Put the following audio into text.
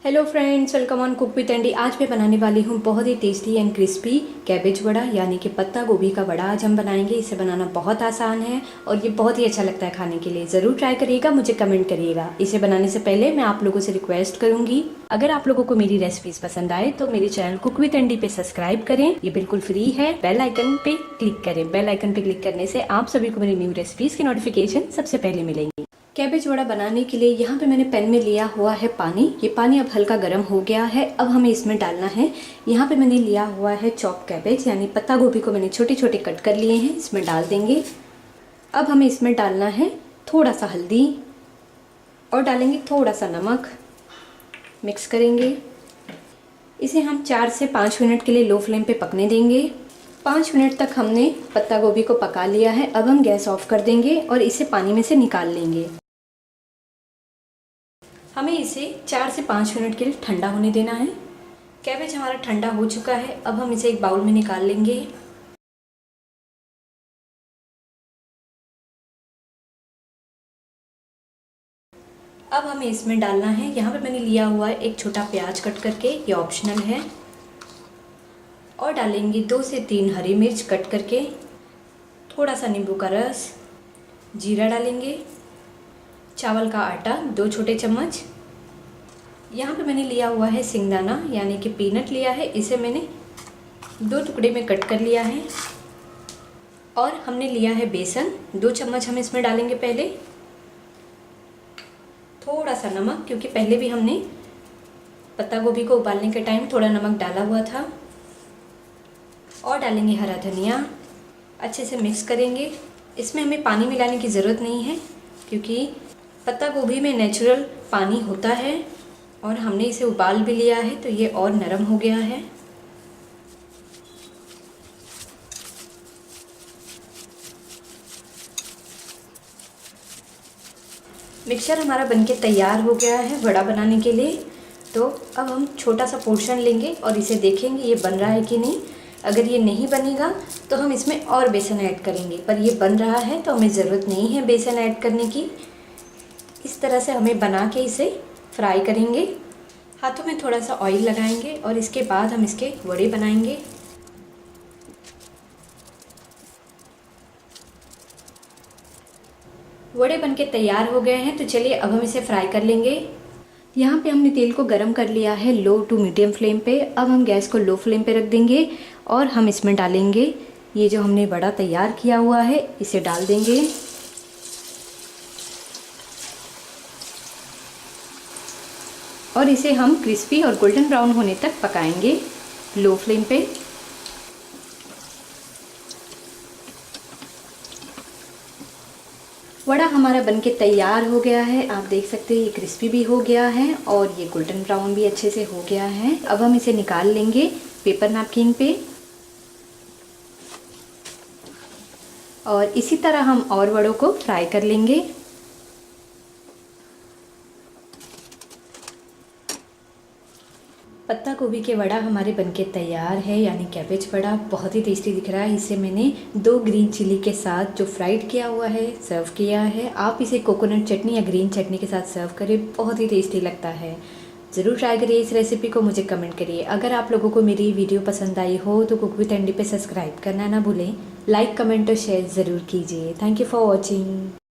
Hello friends, welcome on cook with Andy. आज मैं बनाने वाली हूँ बहुत ही tasty and crispy cabbage vada, यानी कि पत्ता गोभी का वड़ा आज हम बनाएंगे। इसे बनाना बहुत आसान है और ये बहुत ही अच्छा लगता है खाने के लिए। ज़रूर ट्राई करिएगा, मुझे कमेंट करिएगा। इसे बनाने से पहले मैं आप लोगों से रिक्वेस्ट करूँगी, अगर आप लोगों को मेरी रेसिपीज़ पसंद आए तो मेरे चैनल कुक विद एंडी पे सब्सक्राइब करें। ये बिल्कुल फ्री है। बेल आइकन पे क्लिक करें। बेल आइकन पे क्लिक करने से आप सभी को मेरी न्यू रेसिपीज़ की नोटिफिकेशन सबसे पहले मिलेंगी। कैबेज वड़ा बनाने के लिए यहाँ पे मैंने पैन में लिया हुआ है पानी। ये पानी अब हल्का गर्म हो गया है। अब हमें इसमें डालना है, यहाँ पे मैंने लिया हुआ है चॉप कैबेज, यानी पत्ता गोभी को मैंने छोटे छोटे कट कर लिए हैं। इसमें डाल देंगे। अब हमें इसमें डालना है थोड़ा सा हल्दी और डालेंगे थोड़ा सा नमक। मिक्स करेंगे। इसे हम 4 से 5 मिनट के लिए लो फ्लेम पे पकने देंगे। 5 मिनट तक हमने पत्ता गोभी को पका लिया है। अब हम गैस ऑफ कर देंगे और इसे पानी में से निकाल लेंगे। हमें इसे 4 से 5 मिनट के लिए ठंडा होने देना है। कैबेज हमारा ठंडा हो चुका है। अब हम इसे एक बाउल में निकाल लेंगे। अब हमें इसमें डालना है, यहाँ पे मैंने लिया हुआ है एक छोटा प्याज कट करके, ये ऑप्शनल है। और डालेंगे 2 से 3 हरी मिर्च कट करके, थोड़ा सा नींबू का रस, जीरा डालेंगे, चावल का आटा 2 छोटे चम्मच। यहाँ पे मैंने लिया हुआ है सिंगदाना, यानी कि पीनट लिया है। इसे मैंने 2 टुकड़े में कट कर लिया है। और हमने लिया है बेसन, 2 चम्मच हम इसमें डालेंगे पहले। थोड़ा सा नमक, क्योंकि पहले भी हमने पत्ता गोभी को उबालने के टाइम थोड़ा नमक डाला हुआ था। और डालेंगे हरा धनिया। अच्छे से मिक्स करेंगे। इसमें हमें पानी मिलाने की ज़रूरत नहीं है, क्योंकि पत्ता गोभी में नेचुरल पानी होता है और हमने इसे उबाल भी लिया है, तो ये और नरम हो गया है। मिक्सचर हमारा बनके तैयार हो गया है वड़ा बनाने के लिए। तो अब हम छोटा सा पोर्शन लेंगे और इसे देखेंगे ये बन रहा है कि नहीं। अगर ये नहीं बनेगा तो हम इसमें और बेसन ऐड करेंगे, पर ये बन रहा है तो हमें ज़रूरत नहीं है बेसन ऐड करने की। इस तरह से हमें बना के इसे फ्राई करेंगे। हाथों में थोड़ा सा ऑयल लगाएंगे और इसके बाद हम इसके वड़े बनाएंगे। वड़े बनके तैयार हो गए हैं, तो चलिए अब हम इसे फ्राई कर लेंगे। यहाँ पे हमने तेल को गरम कर लिया है लो टू मीडियम फ्लेम पे। अब हम गैस को लो फ्लेम पे रख देंगे और हम इसमें डालेंगे ये जो हमने वड़ा तैयार किया हुआ है, इसे डाल देंगे। और इसे हम क्रिस्पी और गोल्डन ब्राउन होने तक पकाएंगे लो फ्लेम पे। वड़ा हमारा बनके तैयार हो गया है। आप देख सकते हैं ये क्रिस्पी भी हो गया है और ये गोल्डन ब्राउन भी अच्छे से हो गया है। अब हम इसे निकाल लेंगे पेपर नैपकिन पे। और इसी तरह हम और वड़ों को फ्राई कर लेंगे। पत्ता गोभी के वड़ा हमारे बनके तैयार है, यानी कैबेज वड़ा। बहुत ही टेस्टी दिख रहा है। इसे मैंने 2 ग्रीन चिली के साथ जो फ्राइड किया हुआ है सर्व किया है। आप इसे कोकोनट चटनी या ग्रीन चटनी के साथ सर्व करें, बहुत ही टेस्टी लगता है। ज़रूर ट्राई करिए इस रेसिपी को, मुझे कमेंट करिए। अगर आप लोगों को मेरी वीडियो पसंद आई हो तो कुक विद एंडी पे सब्सक्राइब करना ना भूलें। लाइक, कमेंट और शेयर ज़रूर कीजिए। Thank you for watching.